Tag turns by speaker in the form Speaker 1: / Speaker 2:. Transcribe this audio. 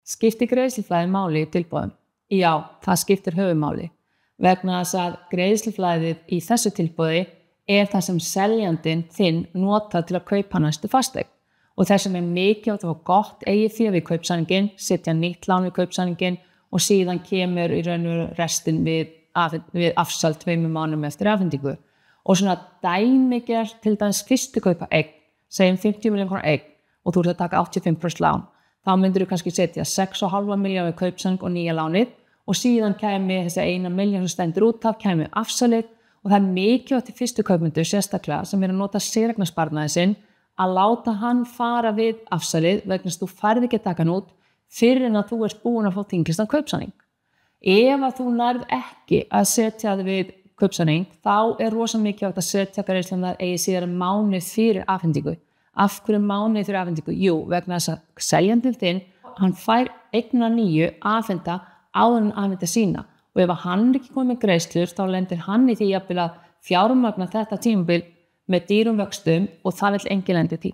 Speaker 1: Skiptir greiðsluflæði máli í tilboðum? Já, það skiptir höfuðmáli. Vegna þess að greiðsluflæðið í þessu tilboði það sem seljandinn þinn notar til að kaupa næstu fasteign. Og þessum mikilvægt að fá gott eigið fé við kaupsamninginn, setja nýtt lán við kaupsamninginn og síðan kemur í raun og veru restin við afsal 2 mánuðum eftir afhendingu. Og svona dæmigerð til dæmis fyrstu kaupa eign, segjum 50 milljóna króna eign og þú ert að taka 85% lán, þá myndir þú kannski setja 6,5 milljóna við kaupsamning og nýja lánið og síðan kæmi þessi 1 milljón sem stendur út af, kæmi afsalið og það mikilvægt til fyrstu kaupendur sérstaklega sem að nota séreignarsparnaðinn sinn að láta hann fara við afsalið vegna þess að þú færð ekki að taka hann út fyrir en að þú ert búin að fá þinglýstan kaupsamning. Ef að þú nærð ekki að setja þig við kaupsamning, þá rosa mikilvægt að setja greiðslurnar eigi síðar mánuð fyrir afhendingu. Af hverju mánuð fyrir afhendingu? Jú, vegna þess að seljandinn þinn, hann fær eigna nýju afhenda áður en afhenda sína. Og ef hann ekki komið með greiðslur, þá lendir hann í því að fjármagna þetta tímabil með dýrum vöxtum og það vill enginn lendi því.